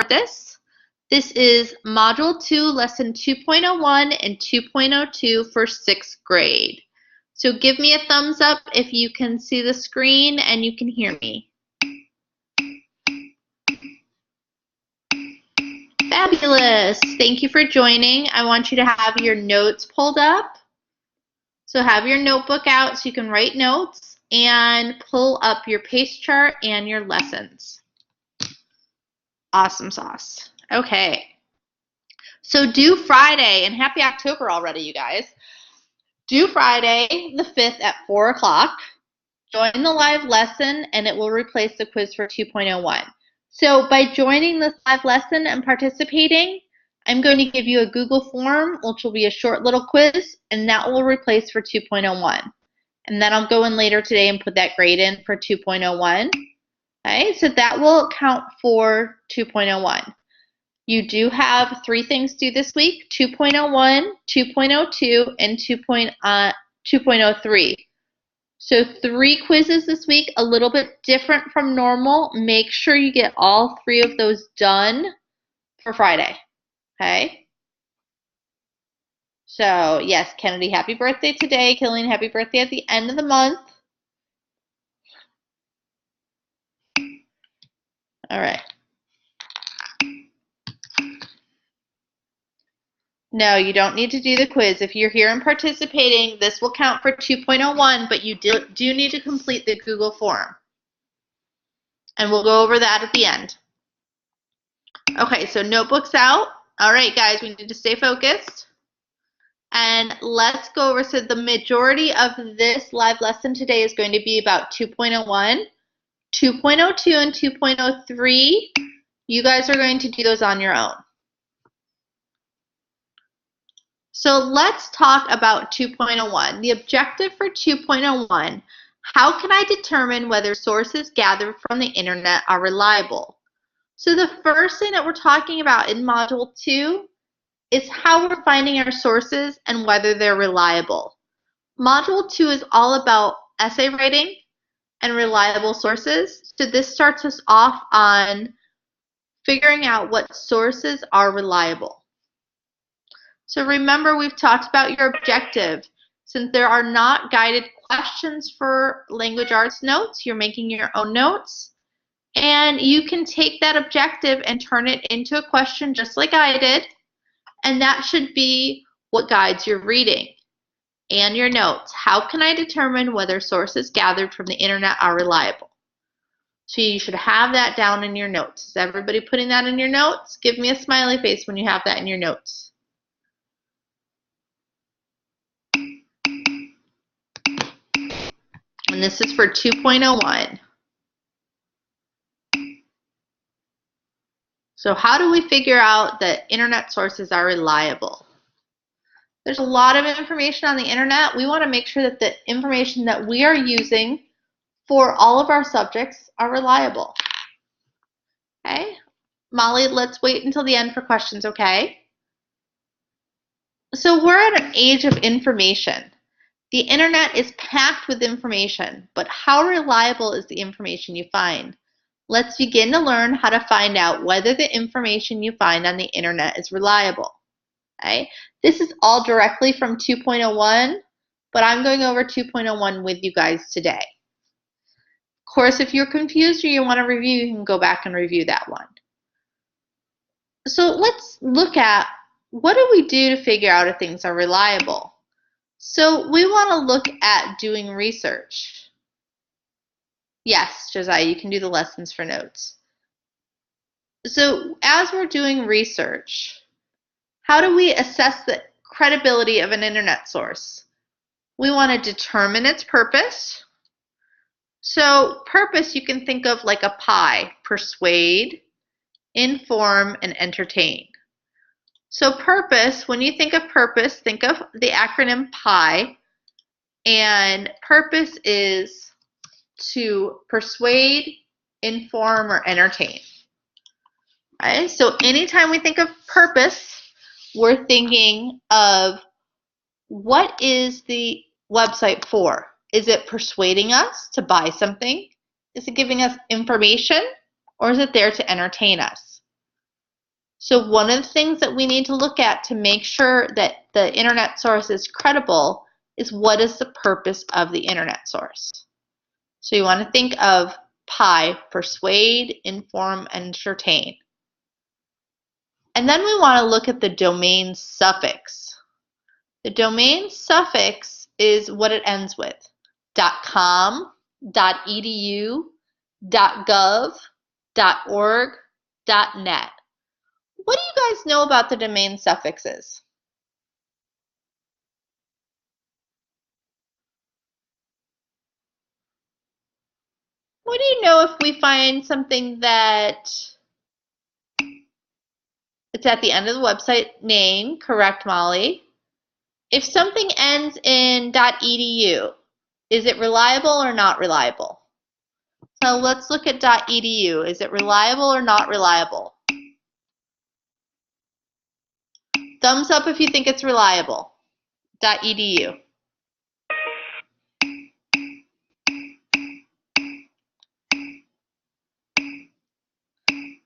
this. This is Module 2, Lesson 2.01 and 2.02 for 6th grade. So give me a thumbs up if you can see the screen and you can hear me. Fabulous. Thank you for joining. I want you to have your notes pulled up. So have your notebook out so you can write notes and pull up your pace chart and your lessons. Awesome sauce. Okay. So due Friday, and happy October already, you guys. Due Friday the 5th at 4 o'clock. Join the live lesson and it will replace the quiz for 2.01. So by joining this live lesson and participating, I'm going to give you a Google form, which will be a short little quiz, and that will replace for 2.01. And then I'll go in later today and put that grade in for 2.01. Okay, so that will count for 2.01. You do have 3 things due this week, 2.01, 2.02, and 2.03. So 3 quizzes this week, a little bit different from normal. Make sure you get all 3 of those done for Friday, okay? So yes, Kennedy, happy birthday today. Killian, happy birthday at the end of the month. All right. No, you don't need to do the quiz. If you're here and participating, this will count for 2.01, but you do need to complete the Google form. And we'll go over that at the end. Okay, so notebooks out. All right, guys, we need to stay focused. And let's go over, so the majority of this live lesson today is going to be about 2.01, 2.02, and 2.03. You guys are going to do those on your own. So let's talk about 2.01. The objective for 2.01, how can I determine whether sources gathered from the internet are reliable? So the first thing that we're talking about in Module 2 is how we're finding our sources and whether they're reliable. Module 2 is all about essay writing and reliable sources. So this starts us off on figuring out what sources are reliable. So remember, we've talked about your objective. Since there are not guided questions for language arts notes, you're making your own notes. And you can take that objective and turn it into a question just like I did. And that should be what guides your reading and your notes. How can I determine whether sources gathered from the internet are reliable? So you should have that down in your notes. Is everybody putting that in your notes? Give me a smiley face when you have that in your notes. And this is for 2.01. So how do we figure out that internet sources are reliable? There's a lot of information on the internet. We want to make sure that the information that we are using for all of our subjects are reliable. Okay? Molly, let's wait until the end for questions, okay? So we're at an age of information. The internet is packed with information, but how reliable is the information you find? Let's begin to learn how to find out whether the information you find on the internet is reliable. Okay? This is all directly from 2.01, but I'm going over 2.01 with you guys today. Of course, if you're confused or you want to review, you can go back and review that one. So let's look at, what do we do to figure out if things are reliable? So we want to look at doing research. Yes, Josiah, you can do the lessons for notes. So as we're doing research, how do we assess the credibility of an internet source? We want to determine its purpose. So purpose, you can think of like a pie: persuade, inform, and entertain. So purpose, when you think of purpose, think of the acronym PIE, and purpose is to persuade, inform, or entertain. Okay? So anytime we think of purpose, we're thinking of, what is the website for? Is it persuading us to buy something? Is it giving us information? Or is it there to entertain us? So one of the things that we need to look at to make sure that the internet source is credible is what is the purpose of the internet source. So you want to think of PI, persuade, inform, entertain. And then we want to look at the domain suffix. The domain suffix is what it ends with. .com, .edu, .gov, .org, .net. What do you guys know about the domain suffixes? What do you know if we find something that it's at the end of the website name, correct, Molly? If something ends in .edu, is it reliable or not reliable? So let's look at .edu. Is it reliable or not reliable? Thumbs up if you think it's reliable. .edu.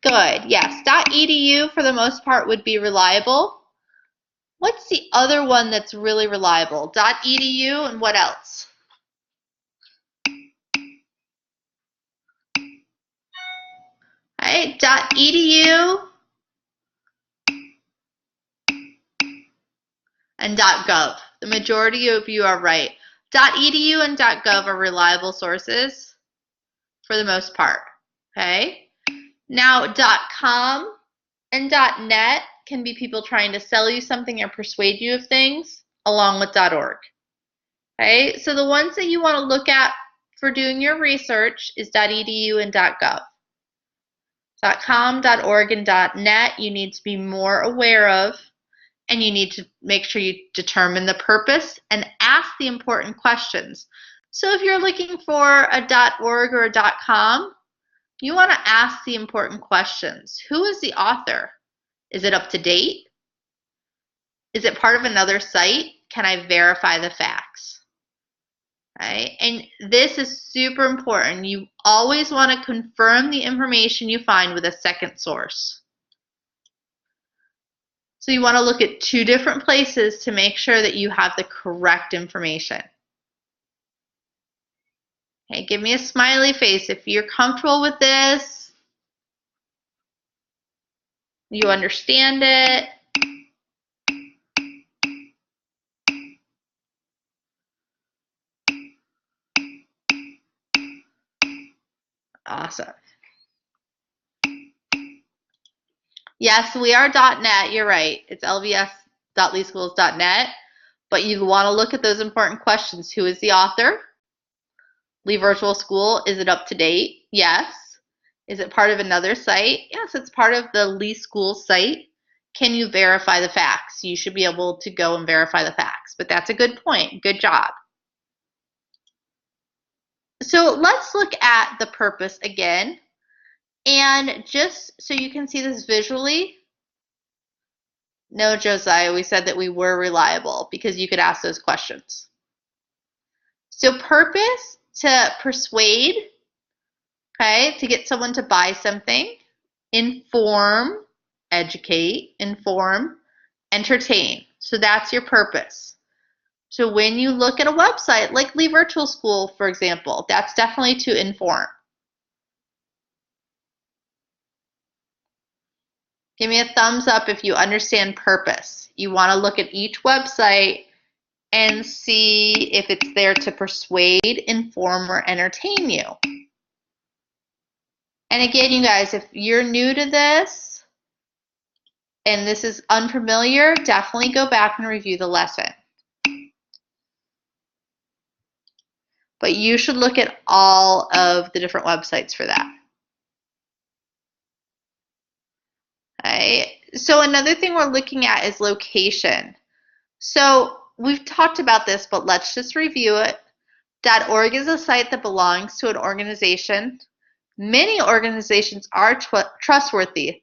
Good, yes. .edu for the most part would be reliable. What's the other one that's really reliable? .edu and what else? All right, .edu and .gov. The majority of you are right. .edu and .gov are reliable sources for the most part, okay? Now, .com and .net can be people trying to sell you something or persuade you of things, along with .org. Okay, so the ones that you want to look at for doing your research is .edu and .gov. .com, .org, and .net you need to be more aware of, and you need to make sure you determine the purpose and ask the important questions. So if you're looking for a .org or a .com, you want to ask the important questions. Who is the author? Is it up to date? Is it part of another site? Can I verify the facts? Right? And this is super important. You always want to confirm the information you find with a second source. So you want to look at 2 different places to make sure that you have the correct information. Okay, give me a smiley face if you're comfortable with this. You understand it. Awesome. Yes, we are .net. You're right. It's lvs.leeschools.net. But you want to look at those important questions. Who is the author? Lee Virtual School. Is it up to date? Yes. Is it part of another site? Yes, it's part of the Lee School site. Can you verify the facts? You should be able to go and verify the facts. But that's a good point. Good job. So let's look at the purpose again. And just so you can see this visually, no, Josiah, we said that we were reliable because you could ask those questions. So purpose, to persuade, okay, to get someone to buy something. Inform, educate, inform, entertain. So that's your purpose. So when you look at a website like Lee Virtual School, for example, that's definitely to inform. Give me a thumbs up if you understand purpose. You want to look at each website and see if it's there to persuade, inform, or entertain you. And again, you guys, if you're new to this and this is unfamiliar, definitely go back and review the lesson. But you should look at all of the different websites for that. Okay. So another thing we're looking at is location. So we've talked about this, but let's just review it. .org is a site that belongs to an organization. Many organizations are trustworthy.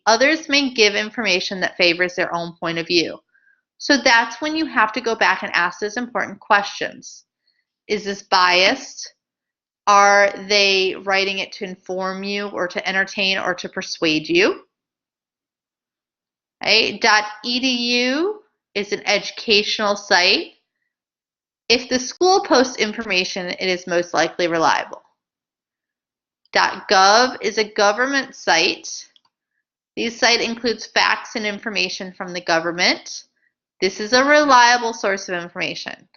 Others may give information that favors their own point of view. So that's when you have to go back and ask those important questions. Is this biased? Are they writing it to inform you or to entertain or to persuade you? Right? .edu is an educational site. If the school posts information, it is most likely reliable. .gov is a government site. This site includes facts and information from the government. This is a reliable source of information.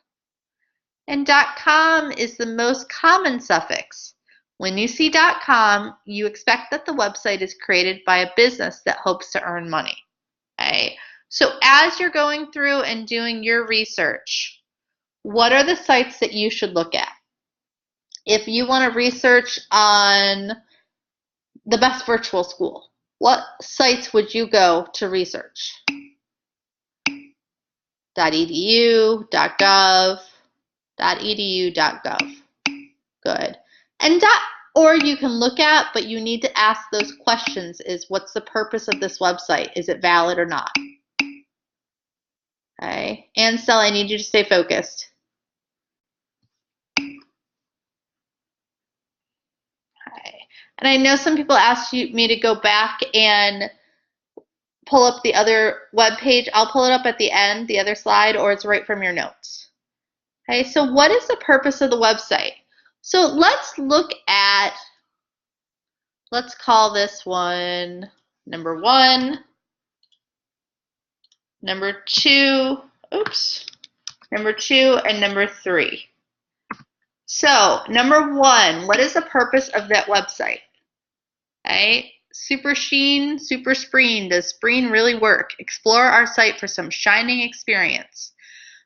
And .com is the most common suffix. When you see .com, you expect that the website is created by a business that hopes to earn money. Okay? So as you're going through and doing your research, what are the sites that you should look at? If you want to research on the best virtual school, what sites would you go to research? .edu, .gov, .edu, .gov. Good. And .org you can look at, but you need to ask those questions. Is what's the purpose of this website? Is it valid or not? Okay. And Stella, I need you to stay focused. Okay. And I know some people asked me to go back and pull up the other web page. I'll pull it up at the end, the other slide, or it's right from your notes. Okay, so what is the purpose of the website? So let's look at, let's call this one number 1, number 2, number 2 and number 3. So number 1, what is the purpose of that website? Okay, Super Sheen, Super Spreen. Does Spreen really work? Explore our site for some shining experience.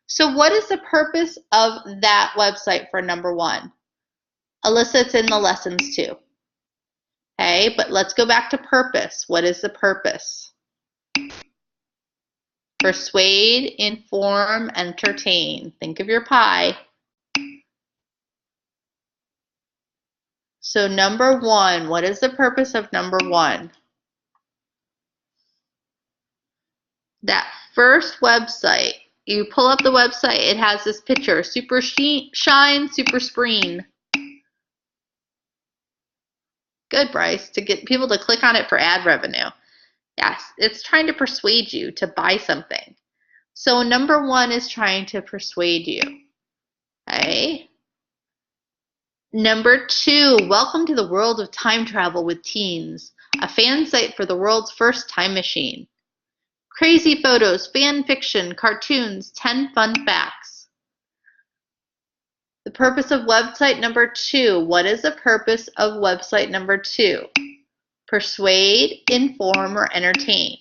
So what is the purpose of that website for number 1? Alyssa, it's in the lessons too. Okay, but let's go back to purpose. What is the purpose? Persuade, inform, entertain. Think of your pie. So number 1, what is the purpose of number 1? That first website, you pull up the website, it has this picture, Super Shine, Super Spreen. Good, Bryce, to get people to click on it for ad revenue. Yes, it's trying to persuade you to buy something. So number 1 is trying to persuade you. Okay. Number 2, welcome to the world of time travel with teens, a fan site for the world's first time machine. Crazy photos, fan fiction, cartoons, 10 fun facts. The purpose of website number 2. What is the purpose of website number 2? Persuade, inform, or entertain.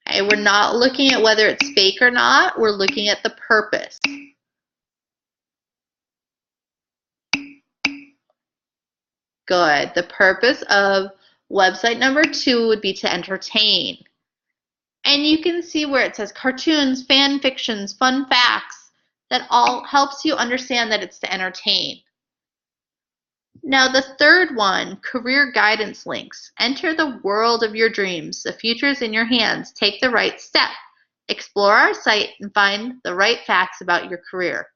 Okay, we're not looking at whether it's fake or not. We're looking at the purpose. Good. The purpose of website number 2 would be to entertain. And you can see where it says cartoons, fan fictions, fun facts. That all helps you understand that it's to entertain. Now the third one, career guidance links. Enter the world of your dreams. The future is in your hands. Take the right step. Explore our site and find the right facts about your career.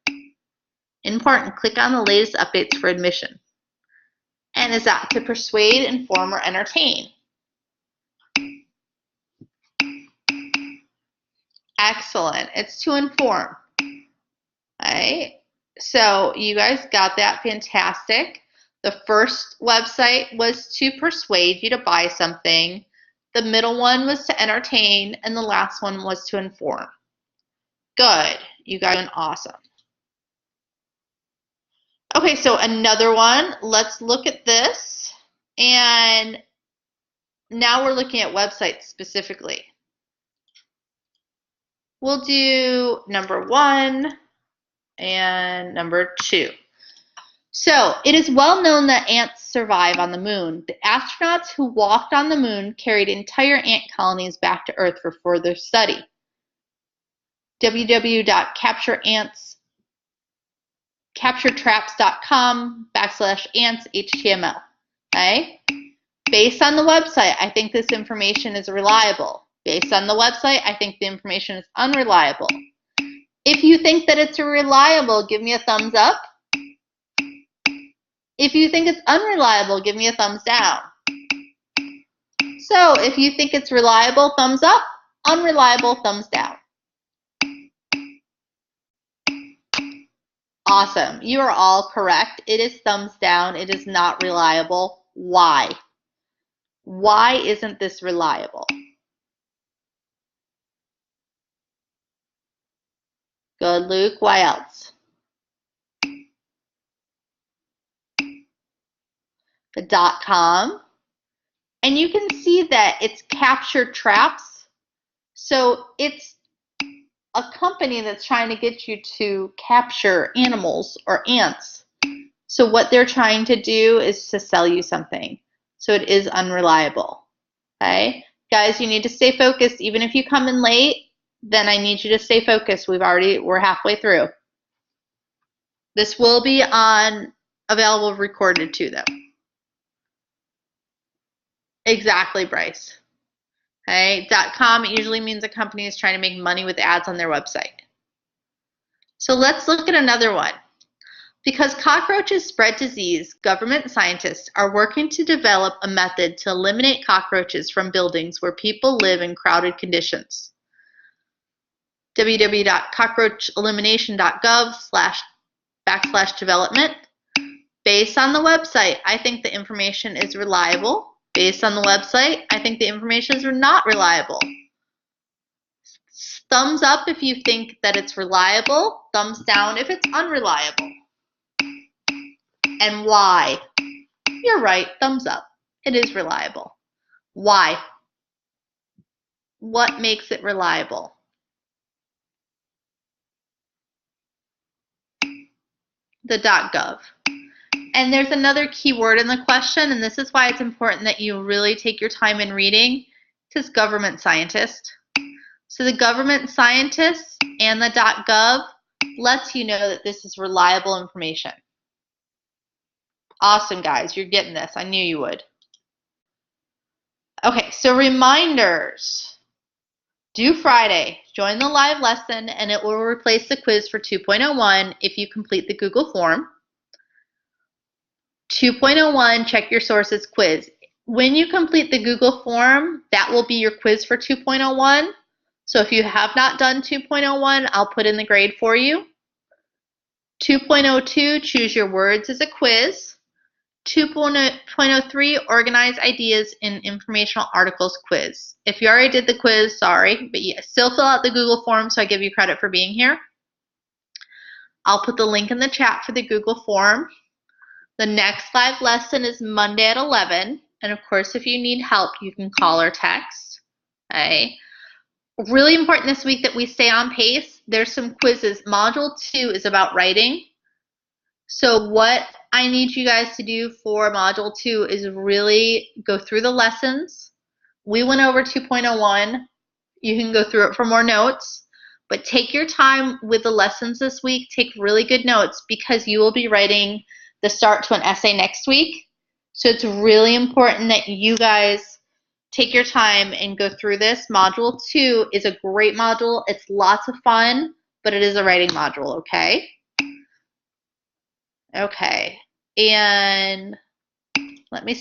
Important, click on the latest updates for admission. And is that to persuade, inform, or entertain? Excellent. It's to inform. All right. So you guys got that. Fantastic. The first website was to persuade you to buy something. The middle one was to entertain. And the last one was to inform. Good. You guys are doing awesome. Okay, so another one. Let's look at this. And now we're looking at websites specifically. We'll do number 1 and number 2. So, it is well known that ants survive on the moon. The astronauts who walked on the moon carried entire ant colonies back to Earth for further study. www.capturetraps.com/ants HTML. Okay? Based on the website, I think this information is reliable. Based on the website, I think the information is unreliable. If you think that it's reliable, give me a thumbs up. If you think it's unreliable, give me a thumbs down. So if you think it's reliable, thumbs up. Unreliable, thumbs down. Awesome. You are all correct. It is thumbs down. It is not reliable. Why? Why isn't this reliable? Good, Luke. Why else? The .com. And you can see that it's captured traps. So it's a company that's trying to get you to capture animals or ants. So what they're trying to do is to sell you something. So it is unreliable. Okay? Guys, you need to stay focused. Even if you come in late, then I need you to stay focused. We're halfway through. This will be available recorded too, though. Exactly, Bryce. Okay, .com, it usually means a company is trying to make money with ads on their website. So let's look at another one. Because cockroaches spread disease, government scientists are working to develop a method to eliminate cockroaches from buildings where people live in crowded conditions. www.cockroachelimination.gov/development. Based on the website, I think the information is reliable. Based on the website, I think the information is not reliable. Thumbs up if you think that it's reliable. Thumbs down if it's unreliable. And why? You're right, thumbs up. It is reliable. Why? What makes it reliable? The .gov. And there's another key word in the question, and this is why it's important that you really take your time in reading. It says government scientist. So the government scientist and the .gov lets you know that this is reliable information. Awesome, guys. You're getting this. I knew you would. Okay, so reminders. Due Friday. Join the live lesson, and it will replace the quiz for 2.01 if you complete the Google form. 2.01, check your sources quiz. When you complete the Google form, that will be your quiz for 2.01. So if you have not done 2.01, I'll put in the grade for you. 2.02, choose your words as a quiz. 2.03, organize ideas in informational articles quiz. If you already did the quiz, sorry, but you still fill out the Google form, so I give you credit for being here. I'll put the link in the chat for the Google form. The next live lesson is Monday at 11. And of course, if you need help, you can call or text. Okay. Really important this week that we stay on pace. There's some quizzes. Module 2 is about writing. So what I need you guys to do for Module 2 is really go through the lessons. We went over 2.01. You can go through it for more notes. But take your time with the lessons this week. Take really good notes because you will be writing the start to an essay next week. So it's really important that you guys take your time and go through this. Module 2 is a great module. It's lots of fun, but it is a writing module, okay? Okay, and let me